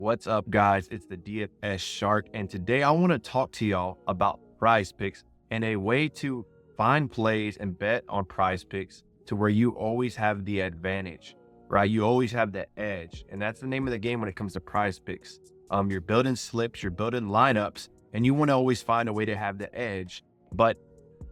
What's up, guys? It's the DFS Shark, and today I want to talk to y'all about PrizePicks and a way to find plays and bet on PrizePicks to where you always have the advantage, right? You always have the edge, and that's the name of the game when it comes to PrizePicks. You're building slips, you're building lineups, and you want to always find a way to have the edge. But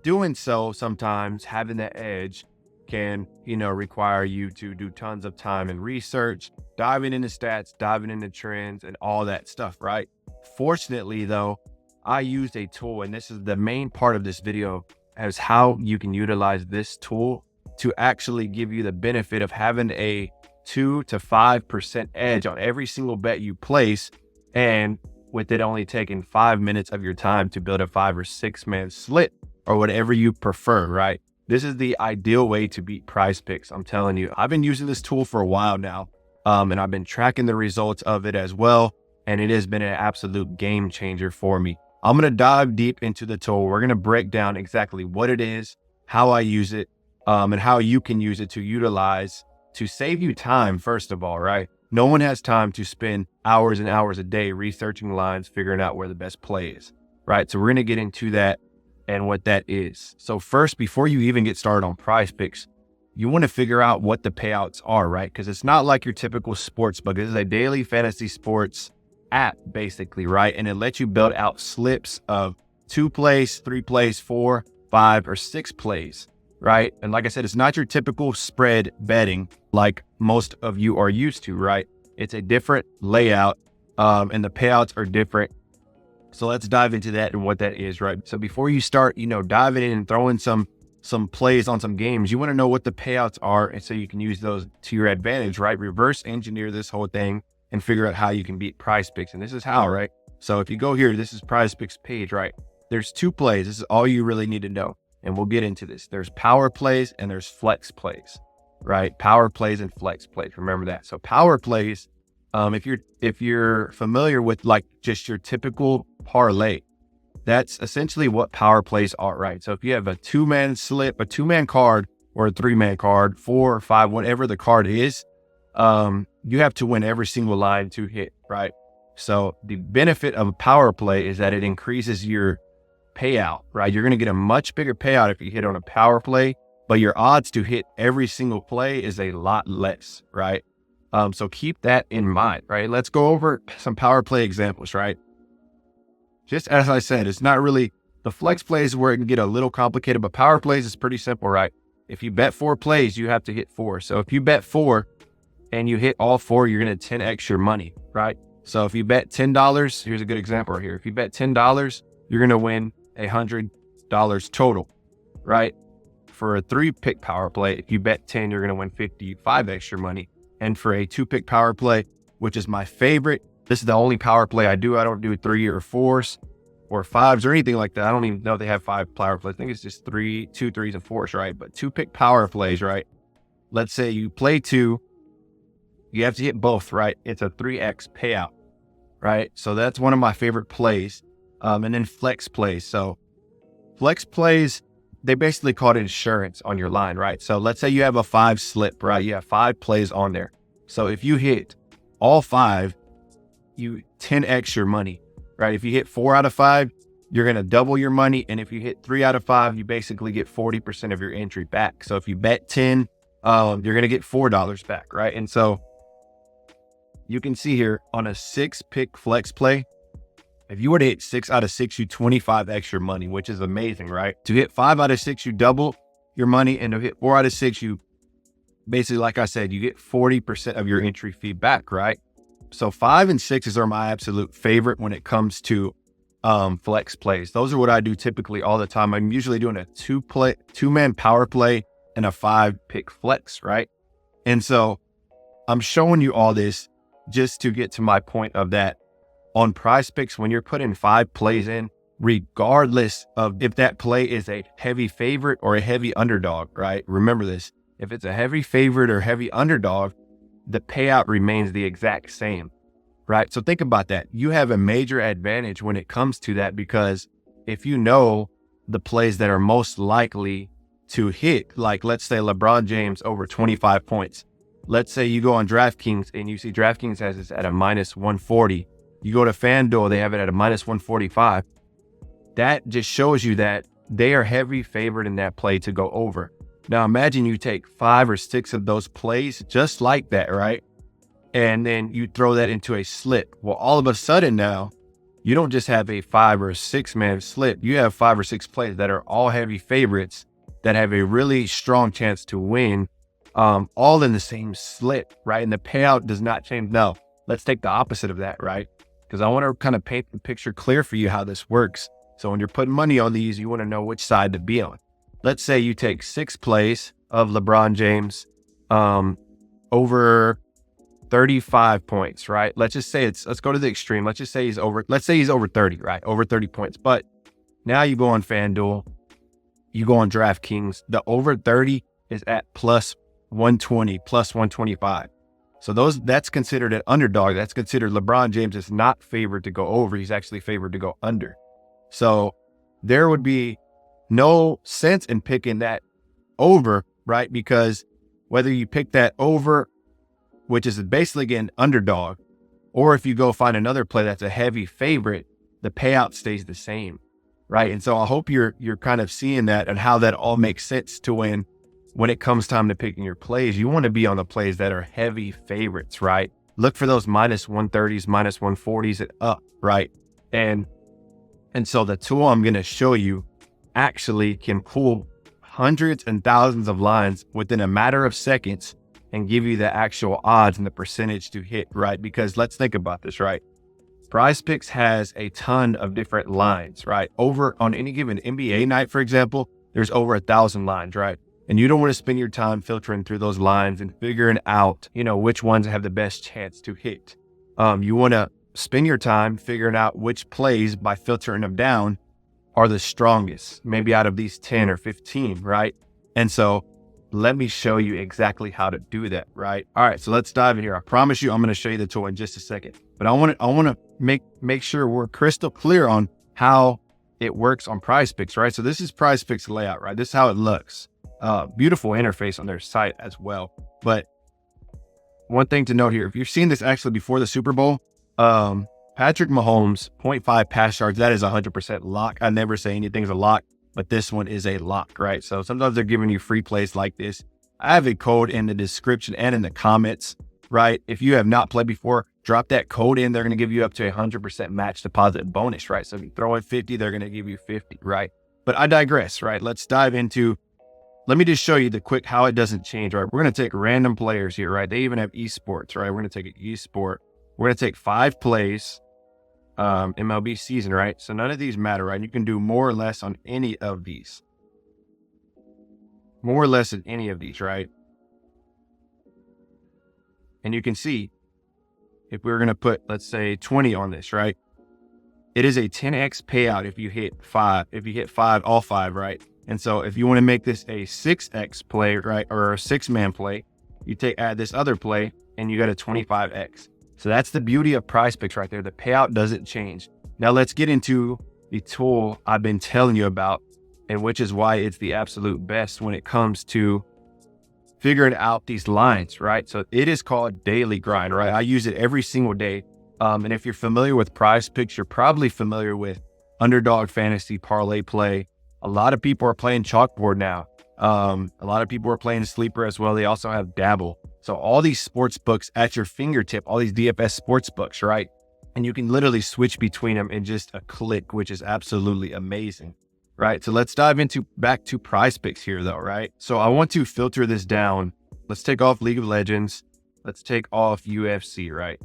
doing so, sometimes having the edge can, require you to do tons of time and research, diving into stats, diving into trends and all that stuff, right? Fortunately though, I used a tool, and this is the main part of this video, as how you can utilize this tool to actually give you the benefit of having a 2 to 5% edge on every single bet you place. And with it only taking 5 minutes of your time to build a 5 or 6 man slip or whatever you prefer, right? This is the ideal way to beat PrizePicks. I'm telling you, I've been using this tool for a while now, and I've been tracking the results of it as well. And it has been an absolute game changer for me. I'm going to dive deep into the tool. We're going to break down exactly what it is, how I use it, and how you can use it to utilize to save you time, first of all, right? No one has time to spend hours and hours a day researching lines, figuring out where the best play is, right? So we're going to get into that and what that is. So first, before you even get started on PrizePicks, you want to figure out what the payouts are, right? Because it's not like your typical sports book. This is a daily fantasy sports app, basically, right? And it lets you build out slips of 2 plays, 3 plays, 4, 5, or 6 plays, right? And like I said, it's not your typical spread betting like most of you are used to, right? It's a different layout, and the payouts are different. So let's dive into that and what that is, right? So before you start, diving in and throwing some plays on some games, you want to know what the payouts are, and so you can use those to your advantage, right? Reverse engineer this whole thing and figure out how you can beat PrizePicks. And this is how, right? So if you go here, this is PrizePicks page, right? There's 2 plays. This is all you really need to know. And we'll get into this. There's power plays and there's flex plays, right? Power plays and flex plays. Remember that. So power plays, if you're familiar with like just your typical parlay, that's essentially what power plays are, right? So if you have a 2-man slip, a 2-man card, or a 3-man card, 4 or 5, whatever the card is, you have to win every single line to hit, right? So the benefit of a power play is that it increases your payout, right? You're going to get a much bigger payout if you hit on a power play, but your odds to hit every single play is a lot less, right? So keep that in mind, right? Let's go over some power play examples, right? Just as I said, it's not really the flex plays where it can get a little complicated, but power plays is pretty simple, right? If you bet 4 plays, you have to hit 4. So if you bet 4 and you hit all 4, you're going to 10x your money, right? So if you bet $10, here's a good example right here. If you bet $10, you're going to win $100 total, right? For a 3-pick power play, if you bet 10, you're going to win 55 extra money. And for a 2-pick power play, which is my favorite, this is the only power play I do. I don't do 3 or 4s or 5s or anything like that. I don't even know they have 5 power plays. I think it's just 2, 3s, and 4s, right? But 2-pick power plays, right? Let's say you play 2, you have to hit both, right? It's a 3x payout, right? So that's one of my favorite plays. And then flex plays. So flex plays, they basically call it insurance on your line, right? So let's say you have a 5 slip, right? You have 5 plays on there. So if you hit all 5, you 10x your money, right? If you hit 4 out of 5, you're going to double your money. And if you hit 3 out of 5, you basically get 40% of your entry back. So if you bet 10, you're going to get $4 back, right? And so you can see here on a 6-pick flex play, if you were to hit 6 out of 6, you 25 extra money, which is amazing, right? To hit 5 out of 6, you double your money. And to hit 4 out of 6, you basically, like I said, you get 40% of your entry fee back, right? So 5 and 6s are my absolute favorite when it comes to flex plays. Those are what I do typically all the time. I'm usually doing a 2-man power play and a 5-pick flex, right? And so I'm showing you all this just to get to my point of that. On PrizePicks, when you're putting 5 plays in, regardless of if that play is a heavy favorite or a heavy underdog, right? Remember this, if it's a heavy favorite or heavy underdog, the payout remains the exact same, right? So think about that. You have a major advantage when it comes to that, because if you know the plays that are most likely to hit, like let's say LeBron James over 25 points, let's say you go on DraftKings and you see DraftKings has this at a minus 140. You go to FanDuel, they have it at a minus 145. That just shows you that they are heavy favored in that play to go over. Now imagine you take 5 or 6 of those plays just like that, right? And then you throw that into a slip. Well, all of a sudden now, you don't just have a 5 or 6 man slip. You have 5 or 6 plays that are all heavy favorites that have a really strong chance to win, all in the same slip, right? And the payout does not change. No, let's take the opposite of that, right? Because I want to kind of paint the picture clear for you how this works. So when you're putting money on these, you want to know which side to be on. Let's say you take 6 plays of LeBron James over 35 points, right? Let's just say let's go to the extreme. Let's say he's over 30, right? Over 30 points. But now you go on FanDuel, you go on DraftKings, the over 30 is at plus 120, plus 125. So that's considered an underdog. That's considered LeBron James is not favored to go over. He's actually favored to go under. So there would be no sense in picking that over, right? Because whether you pick that over, which is basically again underdog, or if you go find another play that's a heavy favorite, the payout stays the same, right? And so I hope you're kind of seeing that and how that all makes sense to when it comes time to picking your plays. You want to be on the plays that are heavy favorites, right? Look for those minus 130s, minus 140s and up, right? And so the tool I'm going to show you actually can pull hundreds and thousands of lines within a matter of seconds and give you the actual odds and the percentage to hit, right? Because let's think about this, right? PrizePicks has a ton of different lines, right? Over on any given NBA night, for example, there's over 1,000 lines, right? And you don't want to spend your time filtering through those lines and figuring out, which ones have the best chance to hit. You want to spend your time figuring out which plays by filtering them down are the strongest, maybe out of these 10 or 15, right? And so let me show you exactly how to do that, right? All right, so let's dive in here. I promise you, I'm going to show you the tool in just a second, but I want to make sure we're crystal clear on how it works on PrizePicks, right? So this is PrizePicks layout, right? This is how it looks. Beautiful interface on their site as well. But one thing to note here, if you've seen this actually before the Super Bowl, Patrick Mahomes, 0.5 pass yards, that is 100% lock. I never say anything's a lock, but this one is a lock, right? So sometimes they're giving you free plays like this. I have a code in the description and in the comments, right? If you have not played before, drop that code in. They're going to give you up to 100% match deposit bonus, right? So if you throw in 50, they're going to give you 50, right? But I digress, right? Let's dive into, let me just show you the quick how it doesn't change, right? We're going to take random players here, right? They even have esports, right? We're going to take an esport. We're going to take 5 plays, MLB season, right? So none of these matter, right? You can do more or less on any of these. More or less in any of these, right? And you can see, if we were going to put, let's say 20 on this, right? It is a 10x payout if you hit 5, all 5, right? And so if you want to make this a 6x play, right? Or a 6-man play, you add this other play and you got a 25x. So that's the beauty of PrizePicks right there. The payout doesn't change. Now let's get into the tool I've been telling you about, and which is why it's the absolute best when it comes to figuring out these lines, right? So it is called Daily Grind, right? I use it every single day. And if you're familiar with PrizePicks, you're probably familiar with Underdog Fantasy Parlay Play. A lot of people are playing Chalkboard now. A lot of people are playing Sleeper as well. They also have Dabble. So all these sports books at your fingertip, all these DFS sports books, right? And you can literally switch between them in just a click, which is absolutely amazing, right? So let's dive back to PrizePicks here though, right? So I want to filter this down. Let's take off League of Legends. Let's take off UFC, right?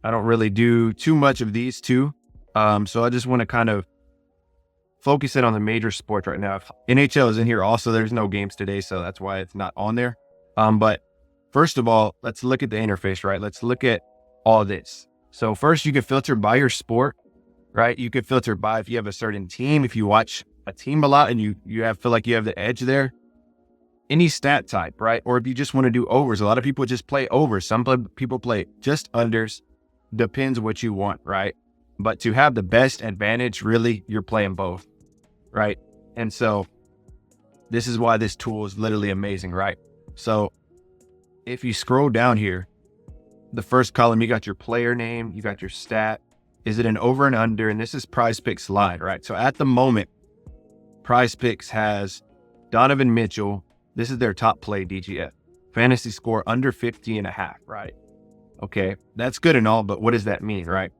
I don't really do too much of these two. So I just want to kind of focus in on the major sports right now. NHL is in here also. There's no games today, so that's why it's not on there. But first of all, let's look at the interface, right? Let's look at all this. So first you can filter by your sport, right? You can filter by if you have a certain team, if you watch a team a lot and you feel like you have the edge there, any stat type, right? Or if you just want to do overs, a lot of people just play overs. Some people play just unders, depends what you want, right? But to have the best advantage, really, you're playing both, right? And so this is why this tool is literally amazing, right? So if you scroll down here, the first column, you got your player name, you got your stat. Is it an over and under? And this is PrizePicks line, right? So at the moment, PrizePicks has Donovan Mitchell. This is their top play, DGF. Fantasy score under 50.5, right? Okay, that's good and all, but what does that mean, right?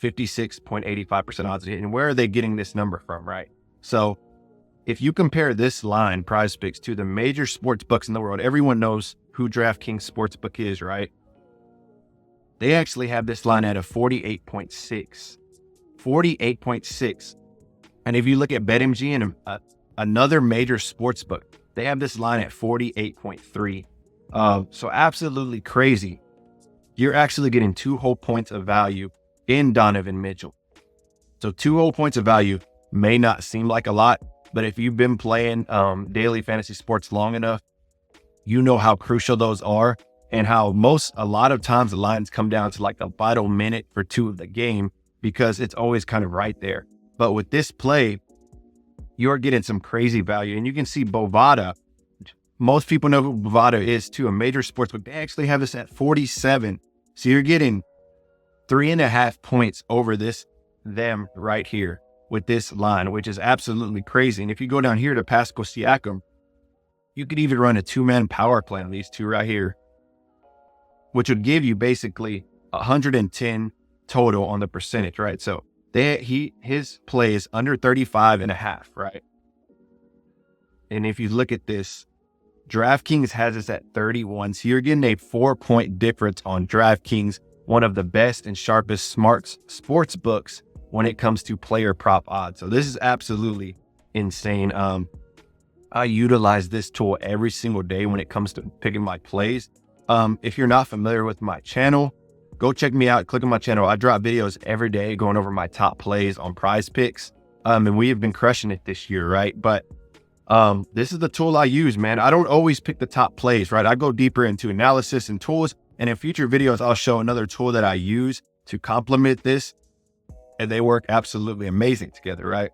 56.85% odds. And where are they getting this number from, right? So if you compare this line, PrizePicks, to the major sports books in the world, everyone knows who DraftKings Sportsbook is, right? They actually have this line at a 48.6. 48.6. And if you look at BetMGM and another major sports book, they have this line at 48.3. So absolutely crazy. You're actually getting 2 whole points of value in Donovan Mitchell. So 2 whole points of value may not seem like a lot, but if you've been playing daily fantasy sports long enough, you know how crucial those are, and how a lot of times the lines come down to like the vital minute or two of the game, because it's always kind of right there. But with this play, you're getting some crazy value. And you can see Bovada. Most people know who Bovada is too, a major sports book. They actually have this at 47. So you're getting 3.5 points over them right here with this line, which is absolutely crazy. And if you go down here to Pascal Siakam, you could even run a 2-man power play on these two right here, which would give you basically 110 total on the percentage, right? So his play is under 35.5, right? And if you look at this, DraftKings has this at 31. So you're getting a 4-point difference on DraftKings, one of the best and sharpest sports books when it comes to player prop odds. So this is absolutely insane. I utilize this tool every single day when it comes to picking my plays. If you're not familiar with my channel, go check me out. Click on my channel. I drop videos every day going over my top plays on PrizePicks. And we have been crushing it this year, right? But this is the tool I use, man. I don't always pick the top plays, right? I go deeper into analysis and tools. And in future videos, I'll show another tool that I use to complement this. And they work absolutely amazing together, right?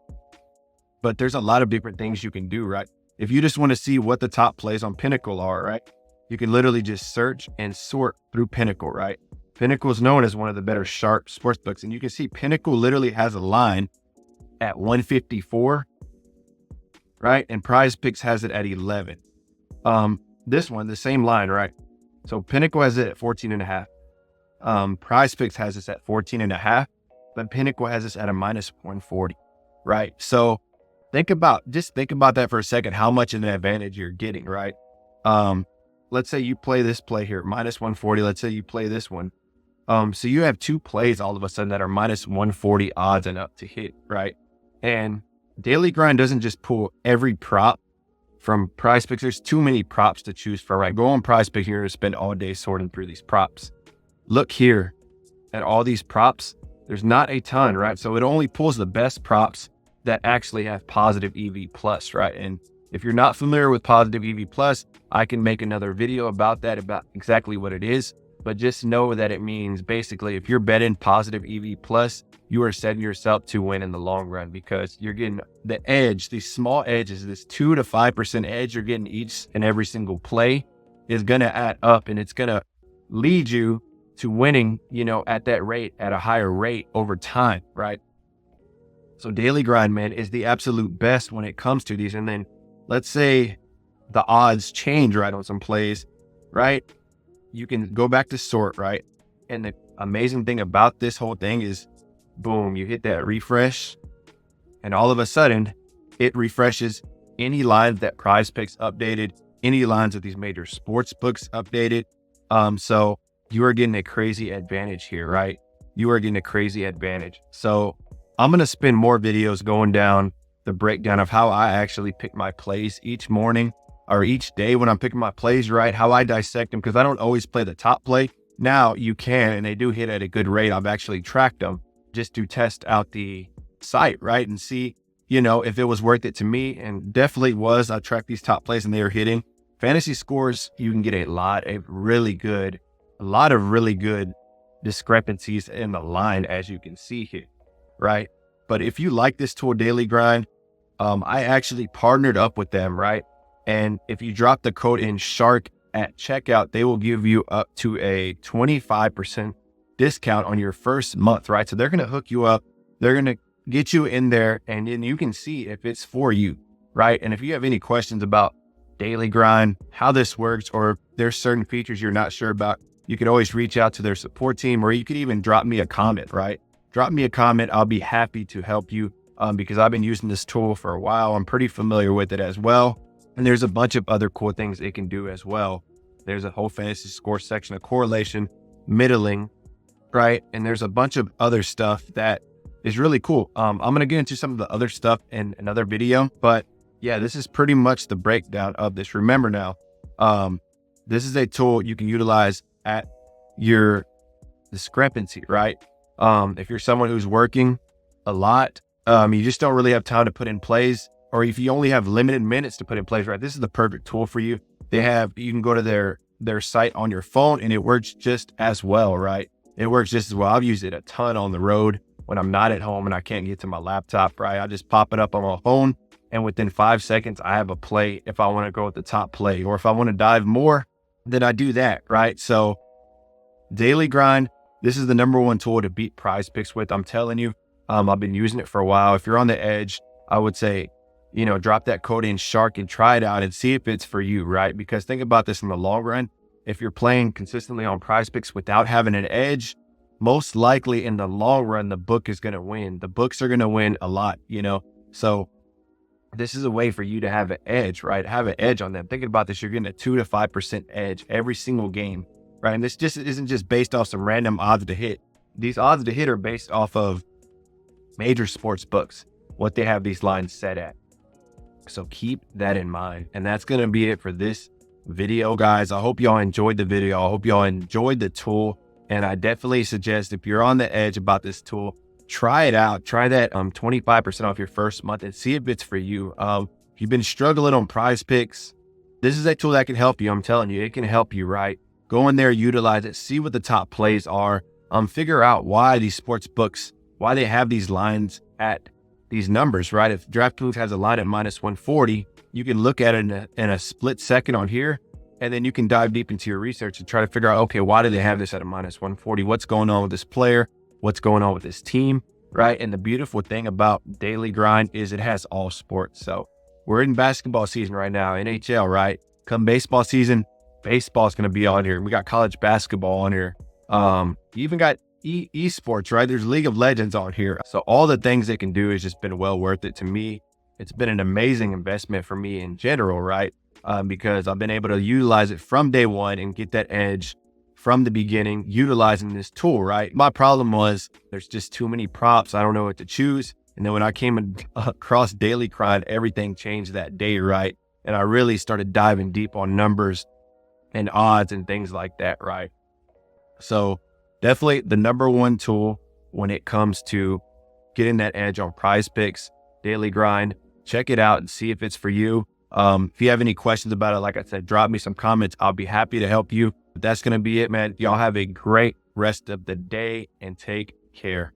But there's a lot of different things you can do, right? If you just want to see what the top plays on Pinnacle are, right? You can literally just search and sort through Pinnacle, right? Pinnacle is known as one of the better sharp sports books. And you can see Pinnacle literally has a line at 154, right? And PrizePicks has it at 11. This one, the same line, right? So Pinnacle has it at 14.5. PrizePicks has this at 14.5, but Pinnacle has this at a minus 140, right? So think about that for a second, how much of an advantage you're getting, right? Let's say you play this play here, minus 140. Let's say you play this one. So you have 2 plays all of a sudden that are minus 140 odds and up to hit, right? And Daily Grind doesn't just pull every prop from PrizePicks. There's too many props to choose from, right? Go on PrizePicks here and spend all day sorting through these props. Look here at all these props. There's not a ton, right? So it only pulls the best props that actually have positive EV plus, right? And if you're not familiar with positive EV plus, I can make another video about that, about exactly what it is. But just know that it means basically if you're betting positive EV plus, you are setting yourself to win in the long run, because you're getting the edge, these small edges, this 2 to 5% edge you're getting each and every single play is going to add up, and it's going to lead you to winning, at that rate, at a higher rate over time, right? So Daily Grind, man, is the absolute best when it comes to these. And then let's say the odds change, right, on some plays, right? You can go back to sort, right? And the amazing thing about this whole thing is, boom, you hit that refresh, and all of a sudden it refreshes any lines that PrizePicks updated, any lines of these major sports books updated. So you are getting a crazy advantage here, right? You are getting a crazy advantage. So I'm going to spend more videos going down the breakdown of how I actually pick my plays each morning or each day when I'm picking my plays, right? How I dissect them, because I don't always play the top play. Now you can, and they do hit at a good rate. I've actually tracked them just to test out the site, right? And see, if it was worth it to me, and definitely was. I tracked these top plays and they are hitting. Fantasy scores, you can get a lot of really good discrepancies in the line, as you can see here, right? But if you like this tool, Daily Grind, I actually partnered up with them, right? And if you drop the code in SHARK at checkout, they will give you up to a 25% discount on your first month, right? So they're going to hook you up. They're going to get you in there, and then you can see if it's for you, right? And if you have any questions about daily grind, how this works, or if there's certain features you're not sure about, you can always reach out to their support team, or you could even drop me a comment, right? Drop me a comment. I'll be happy to help you because I've been using this tool for a while. I'm pretty familiar with it as well. And there's a bunch of other cool things it can do as well. There's a whole fantasy score section, a correlation, middling, right? And there's a bunch of other stuff that is really cool. I'm going to get into some of the other stuff in another video, but yeah, this is pretty much the breakdown of this. Remember now, this is a tool you can utilize at your discrepancy, right? If you're someone who's working a lot, you just don't really have time to put in plays, or if you only have limited minutes to put in plays, right? This is the perfect tool for you. You can go to their site on your phone, and it works just as well, right? It works just as well. I've used it a ton on the road when I'm not at home and I can't get to my laptop, right? I just pop it up on my phone, and within 5 seconds, I have a play if I want to go with the top play, or if I want to dive more, then I do that, right? So daily grind, this is the #1 tool to beat PrizePicks with. I'm telling you, I've been using it for a while. If you're on the edge, I would say, drop that code in Shark and try it out and see if it's for you, right? Because think about this in the long run. If you're playing consistently on PrizePicks without having an edge, most likely in the long run, the book is going to win. The books are going to win a lot, So this is a way for you to have an edge, right? Have an edge on them. Thinking about this, you're getting a 2 to 5% edge every single game, right? And this just isn't just based off some random odds to hit. These odds to hit are based off of major sports books, what they have these lines set at. So keep that in mind. And that's going to be it for this video, guys. I hope y'all enjoyed the video. I hope y'all enjoyed the tool. And I definitely suggest, if you're on the edge about this tool, try it out. Try that 25% off your first month and see if it's for you. If you've been struggling on PrizePicks, this is a tool that can help you. I'm telling you, it can help you, right? Go in there, utilize it, see what the top plays are. Figure out why these sports books, why they have these lines at these numbers, right? If DraftKings has a line at -140, you can look at it in a split second on here, and then you can dive deep into your research and try to figure out, okay, why do they have this at a -140? What's going on with this player? What's going on with this team, right? And the beautiful thing about daily grind is it has all sports. So we're in basketball season right now, NHL, right? Come baseball season, baseball's going to be on here. We got college basketball on here. You even got esports, right? There's League of Legends on here. So all the things they can do has just been well worth it to me. It's been an amazing investment for me in general, right? Because I've been able to utilize it from day one and get that edge from the beginning, utilizing this tool, right? My problem was there's just too many props. I don't know what to choose. And then when I came across daily grind, everything changed that day, right? And I really started diving deep on numbers and odds and things like that, right? So definitely the #1 tool when it comes to getting that edge on PrizePicks, daily grind. Check it out and see if it's for you. If you have any questions about it, like I said, drop me some comments. I'll be happy to help you. But that's going to be it, man. Y'all have a great rest of the day and take care.